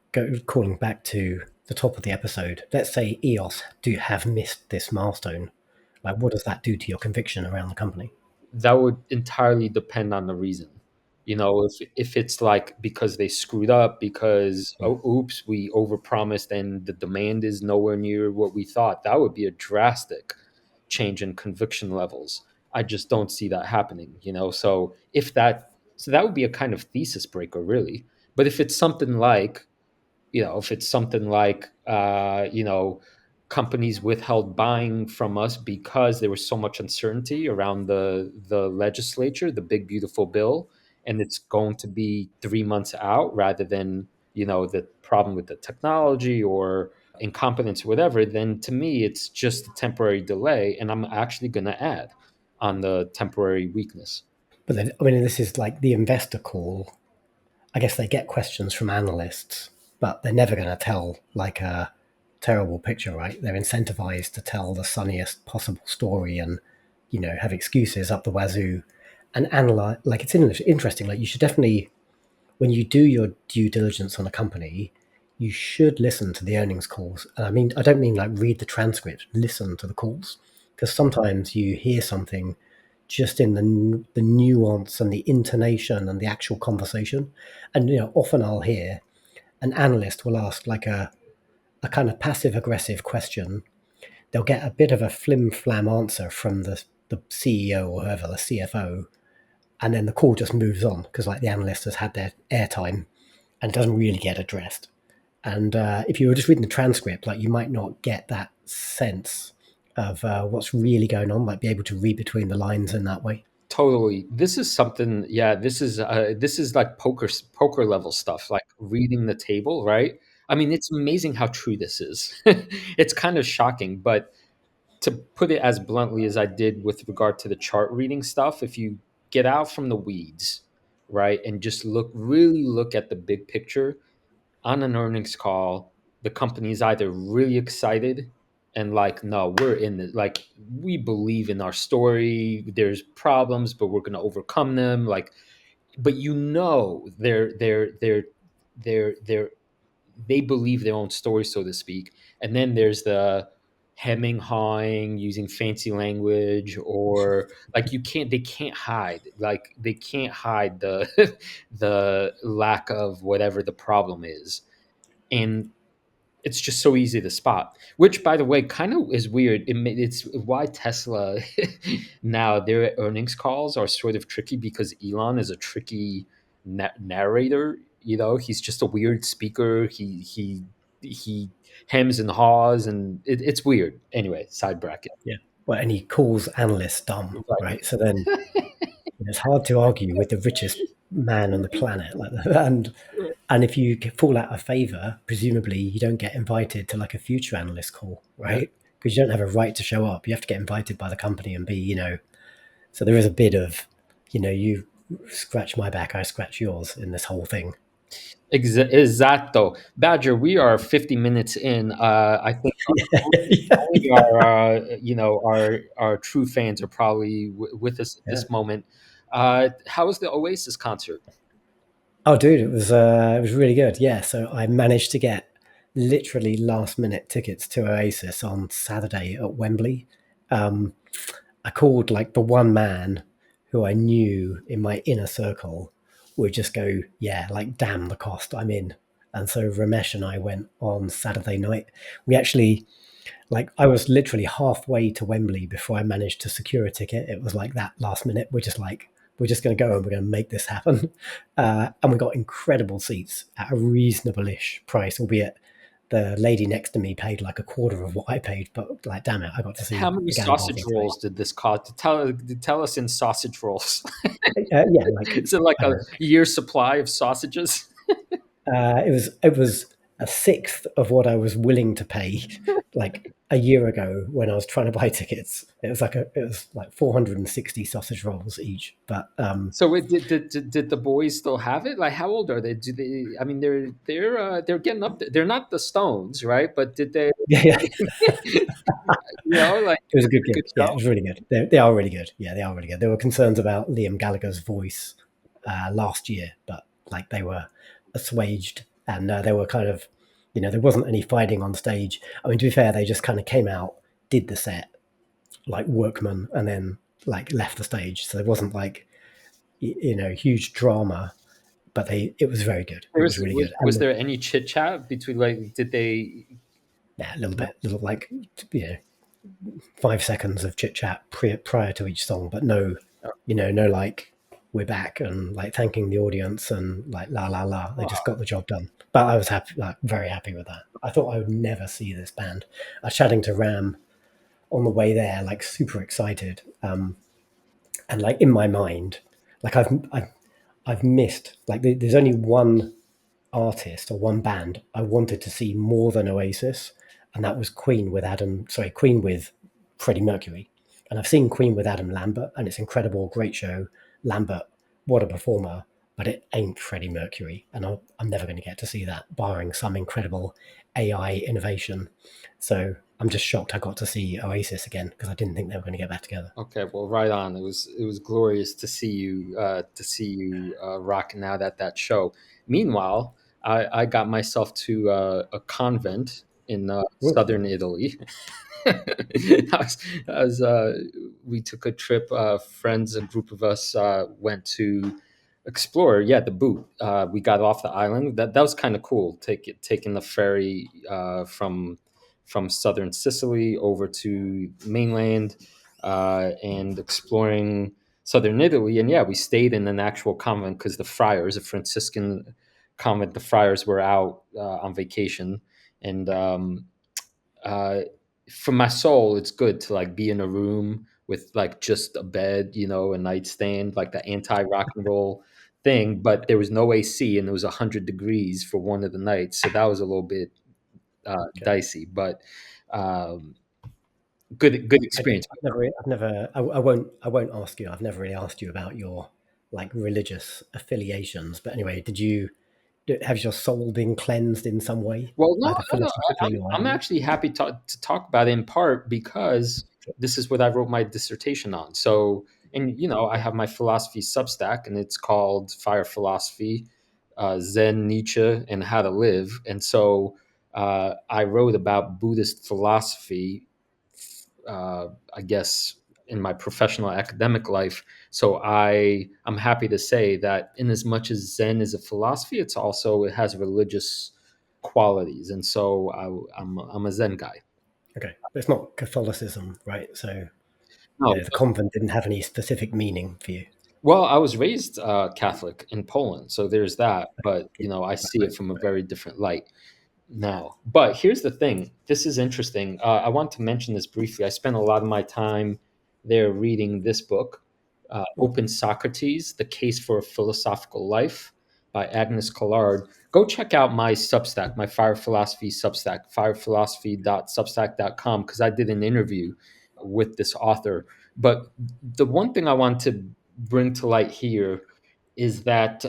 calling back to the top of the episode, let's say EOS do have missed this milestone. Like, what does that do to your conviction around the company? That would entirely depend on the reason. If it's like because they screwed up, because, Mm. oh, oops, we overpromised and the demand is nowhere near what we thought, that would be a drastic change in conviction levels. I just don't see that happening. So that would be a kind of thesis breaker, really. But if it's something like, companies withheld buying from us because there was so much uncertainty around the legislature, the big beautiful bill, and it's going to be 3 months out, rather than the problem with the technology or incompetence or whatever, then to me it's just a temporary delay, and I'm actually going to add on the temporary weakness. But then, I mean, this is like the investor call. I guess they get questions from analysts, but they're never going to tell like a terrible picture, right? They're incentivized to tell the sunniest possible story and, have excuses up the wazoo and analyze. Like, it's interesting. Like, you should definitely, when you do your due diligence on a company, you should listen to the earnings calls. And I mean, I don't mean like read the transcript, listen to the calls, because sometimes you hear something just in the nuance and the intonation and the actual conversation. And often I'll hear an analyst will ask like a kind of passive aggressive question. They'll get a bit of a flim flam answer from the CEO or whoever, the CFO, and then the call just moves on because like the analyst has had their airtime and it doesn't really get addressed. And if you were just reading the transcript, like you might not get that sense of what's really going on, might be able to read between the lines in that way. Totally. This is something, yeah, this is like poker level stuff, like reading the table, right? I mean, it's amazing how true this is. It's kind of shocking, but to put it as bluntly as I did with regard to the chart reading stuff, if you get out from the weeds, right, and just really look at the big picture on an earnings call, the company is either really excited and like, no, we're in it, like we believe in our story. There's problems, but we're going to overcome them. Like, but they're they believe their own story, so to speak. And then there's the hemming, hawing, using fancy language, or like they can't hide, the the lack of whatever the problem is. And it's just so easy to spot, which by the way kind of is weird. It's why Tesla now their earnings calls are sort of tricky, because Elon is a tricky narrator. He's just a weird speaker. He hems and haws, and it's weird. Anyway, side bracket. Yeah. Well, and he calls analysts dumb, Right. right? So then it's hard to argue with the richest man on the planet, like that. And if you fall out of favor, presumably you don't get invited to like a future analyst call, right? Because you don't have a right to show up. You have to get invited by the company and be, So there is a bit of, you scratch my back, I scratch yours in this whole thing. Esatto. Badger, we are 50 minutes in. I think only Yeah. our true fans are probably with us at Yeah. this moment. How was the Oasis concert? Oh, dude, it was really good. Yeah, so I managed to get literally last minute tickets to Oasis on Saturday at Wembley. Um, I called like the one man who I knew in my inner circle would just go, yeah, like damn the cost, I'm in. And so Ramesh and I went on Saturday night. We actually like I was literally halfway to Wembley before I managed to secure a ticket. It was like that last minute. We're just going to go and we're going to make this happen. And we got incredible seats at a reasonable-ish price, albeit the lady next to me paid like a quarter of what I paid. But like, damn it, I got to How see many the Gandalf sausage on rolls did this cost? Tell us in sausage rolls. stage. Yeah, like Is it like I a don't know. year's supply of sausages? It was a sixth of what I was willing to pay like a year ago when I was trying to buy tickets. It was like 460 sausage rolls each. But So did the boys still have it? Like, how old are they? Do they? I mean, they're getting up there. They're not the Stones, right? But did they? yeah, yeah, Like it was a good good gig. Yeah, show. it was really good. They are really good. Yeah, they are really good. There were concerns about Liam Gallagher's voice last year, but like they were assuaged, and they were kind of, there wasn't any fighting on stage. I mean, to be fair, they just kind of came out, did the set like workmen, and then like left the stage. So there wasn't like huge drama, but it was very good. It was really good, Was and there any chit chat between like did they? yeah, a little bit, little like you know 5 seconds of chit chat prior to each song, but no, no like we're back and like thanking the audience and like la la la. They just got the job done. But I was happy, like very happy with that. I thought I would never see this band. I was chatting to Ram on the way there, like super excited, and like in my mind, like I've missed like there's only one artist or one band I wanted to see more than Oasis, and that was Queen with Freddie Mercury. And I've seen Queen with Adam Lambert, and it's incredible, great show. Lambert, what a performer, but it ain't Freddie Mercury, and I'm never going to get to see that, barring some incredible AI innovation. So I'm just shocked I got to see Oasis again because I didn't think they were going to get back together. Okay, well, right on. It was glorious to see you rocking out at that show. Meanwhile, I got myself to a convent in Ooh, southern Italy. I was we took a trip. Friends, a group of us went to explore. Yeah, the boot. We got off the island. That was kind of cool. Taking the ferry from southern Sicily over to mainland and exploring southern Italy. And yeah, we stayed in an actual convent because the friars, a Franciscan convent, the friars were out on vacation, and uh, for my soul, it's good to like be in a room with like just a bed, a nightstand, like the anti rock and roll thing. But there was no AC, and it was 100 degrees for one of the nights, so that was a little bit okay. dicey, but um, good Okay, experience. I won't ask you. I've never really asked you about your like religious affiliations. But anyway, have your soul been cleansed in some way, Well, no, either no, no. philosophically or I'm otherwise? actually happy to talk about it in part because this is what I wrote my dissertation on. So, and I have my philosophy Substack, and it's called Fire Philosophy, Zen, Nietzsche, and How to Live. And so, I wrote about Buddhist philosophy, I guess, in my professional academic life. So I'm happy to say that in as much as Zen is a philosophy, it has religious qualities, and so I'm a Zen guy. Okay, but it's not Catholicism, right? So No, the convent didn't have any specific meaning for you. well, I was raised Catholic in Poland, so there's that. But Yeah, I right, see right, it from a right. very different light now. But here's the thing: this is interesting. I want to mention this briefly. I spent a lot of my time there reading this book, Mm, "Open Socrates: The Case for a Philosophical Life" by Agnes Collard. Go check out my Substack, my Fire Philosophy Substack, firephilosophy.substack.com, because I did an interview with this author. But the one thing I want to bring to light here is that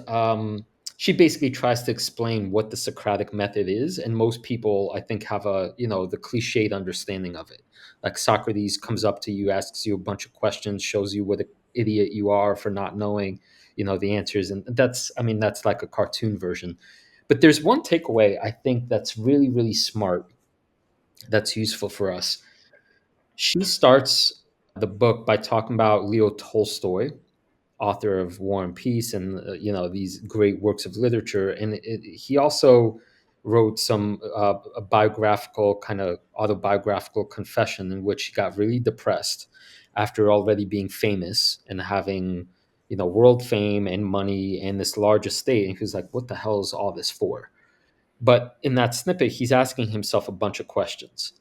she basically tries to explain what the Socratic method is, and most people, I think, have the cliched understanding of it. Like Socrates comes up to you, asks you a bunch of questions, shows you what an idiot you are for not knowing, the answers. And that's like a cartoon version. But there's one takeaway I think that's really, really smart, that's useful for us. She starts the book by talking about Leo Tolstoy, author of War and Peace, and these great works of literature. And he also wrote some a biographical, kind of autobiographical confession in which he got really depressed after already being famous and having world fame and money and this large estate. And he was like, "What the hell is all this for?" But in that snippet, he's asking himself a bunch of questions.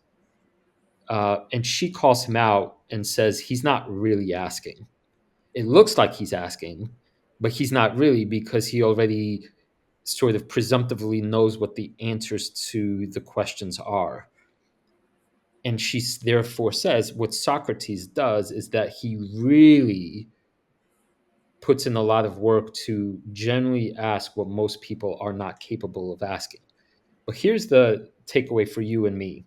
And she calls him out and says he's not really asking. It looks like he's asking, but he's not really, because he already sort of presumptively knows what the answers to the questions are. And she therefore says what Socrates does is that he really puts in a lot of work to generally ask what most people are not capable of asking. But here's the takeaway for you and me.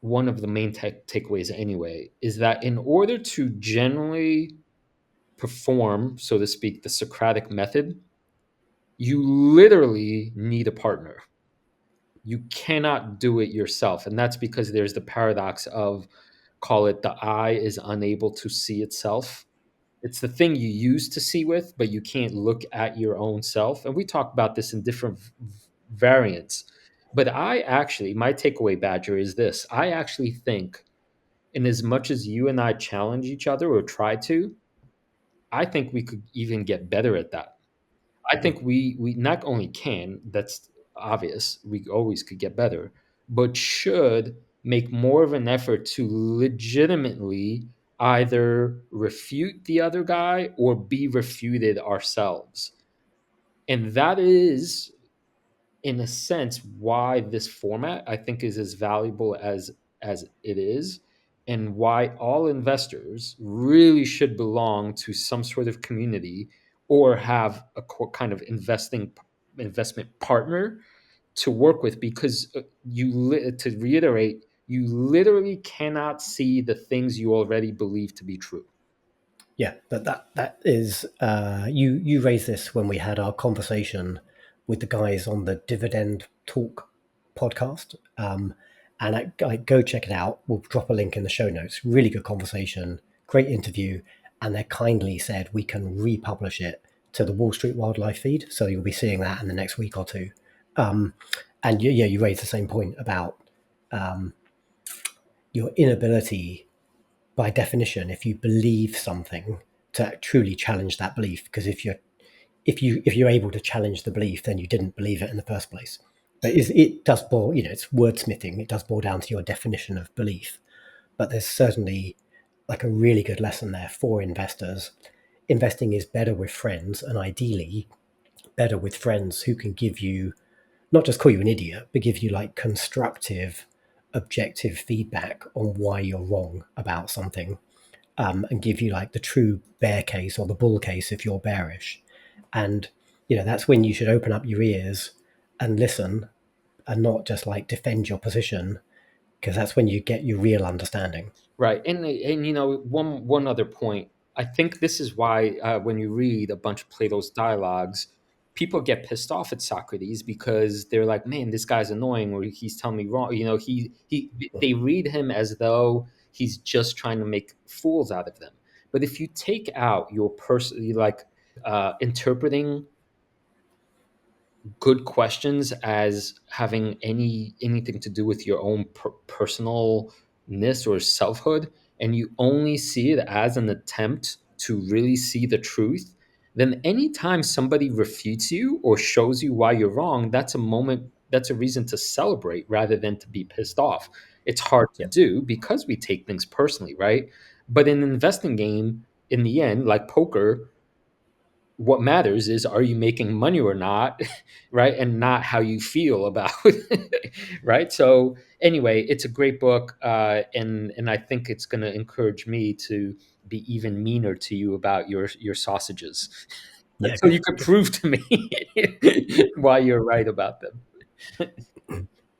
One of the main takeaways anyway, is that in order to generally perform, so to speak, the Socratic method, you literally need a partner. You cannot do it yourself. And that's because there's the paradox of, call it, the eye is unable to see itself. It's the thing you use to see with, but you can't look at your own self. And we talk about this in different variants. But my takeaway, Badger, is this. I actually think, in as much as you and I challenge each other or try to, I think we could even get better at that. I think we not only can, that's obvious, we always could get better, but should make more of an effort to legitimately either refute the other guy or be refuted ourselves. And that is, in a sense, why this format I think is as valuable as it is, and why all investors really should belong to some sort of community or have a kind of investment partner to work with, because to reiterate, you literally cannot see the things you already believe to be true. Yeah, that is you raised this when we had our conversation with the guys on the Dividend Talk podcast, and go check it out. We'll drop a link in the show notes. Really good conversation, great interview, and they kindly said we can republish it to the Wall Street Wildlife feed, so you'll be seeing that in the next week or two. And yeah, you raised the same point about your inability, by definition, if you believe something, to truly challenge that belief. Because if you're able to challenge the belief, then you didn't believe it in the first place. But it does boil, it's wordsmithing. It does boil down to your definition of belief. But there's certainly like a really good lesson there for investors. Investing is better with friends, and ideally better with friends who can give you, not just call you an idiot, but give you like constructive, objective feedback on why you're wrong about something, and give you like the true bear case or the bull case if you're bearish. And that's when you should open up your ears and listen, and not just like defend your position, because that's when you get your real understanding. Right. And one other point, I think this is why when you read a bunch of Plato's dialogues, people get pissed off at Socrates because they're like, man, this guy's annoying, or he's telling me wrong. They read him as though he's just trying to make fools out of them. But if you take out your interpreting good questions as having anything to do with your own personalness or selfhood, and you only see it as an attempt to really see the truth, then anytime somebody refutes you or shows you why you're wrong, that's a reason to celebrate rather than to be pissed off. It's hard to do because we take things personally, right? But in an investing game, in the end, like poker, what matters is, are you making money or not, right? And not how you feel about it, right? So anyway, it's a great book, and I think it's going to encourage me to be even meaner to you about your sausages, Yeah, so you could prove to me why you're right about them.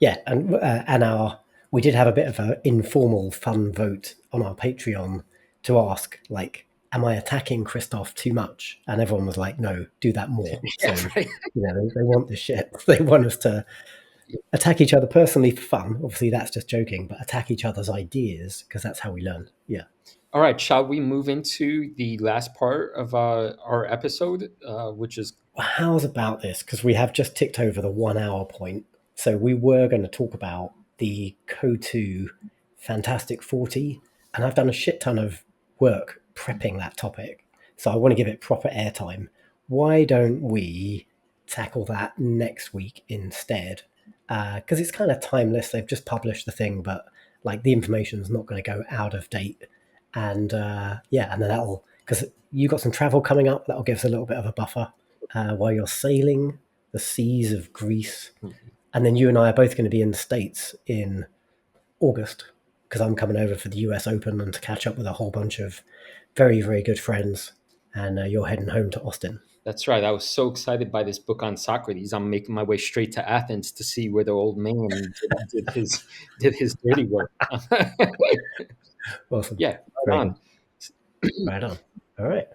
Yeah, and we did have a bit of an informal fun vote on our Patreon to ask, like, am I attacking Christoph too much? And everyone was like, no, do that more. So, Yeah, right. they want this shit. They want us to attack each other personally for fun. Obviously, that's just joking, but attack each other's ideas because that's how we learn. Yeah. All right, shall we move into the last part of our episode, which is Well, how's about this? Because we have just ticked over the 1 hour point. So we were going to talk about the CO2 Fantastic 40, and I've done a shit ton of work prepping that topic. So I want to give it proper airtime. Why don't we tackle that next week instead? Because it's kind of timeless. They've just published the thing, but like the information's not going to go out of date. And yeah, and then that'll, because you got some travel coming up, that'll give us a little bit of a buffer while you're sailing the seas of Greece. And then you and I are both going to be in the States in August because I'm coming over for the US Open and to catch up with a whole bunch of very, very good friends. And you're heading home to Austin. That's right. I was so excited by this book on Socrates. I'm making my way straight to Athens to see where the old man did his dirty work. Awesome. Yeah, Very right on. good. Right on. All right.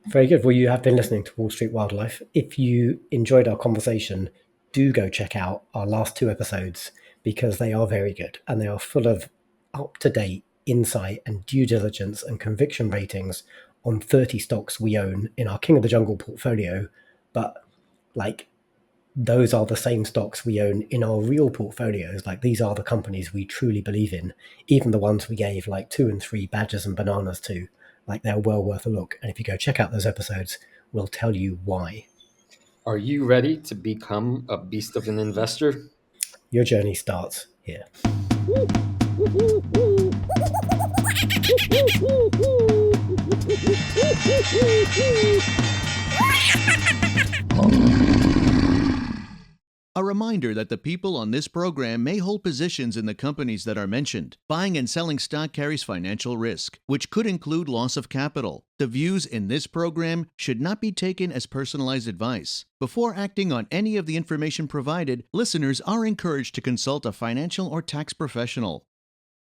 Very good. Well, you have been listening to Wall Street Wildlife. If you enjoyed our conversation, do go check out our last 2 episodes because they are very good and they are full of up-to-date insight and due diligence and conviction ratings on 30 stocks we own in our King of the Jungle portfolio. But like, those are the same stocks we own in our real portfolios. Like, these are the companies we truly believe in, even the ones we gave like 2 and 3 badges and bananas to. Like, they're well worth a look. And if you go check out those episodes, we'll tell you why. Are you ready to become a beast of an investor? Your journey starts here. A reminder that the people on this program may hold positions in the companies that are mentioned. Buying and selling stock carries financial risk, which could include loss of capital. The views in this program should not be taken as personalized advice. Before acting on any of the information provided, listeners are encouraged to consult a financial or tax professional.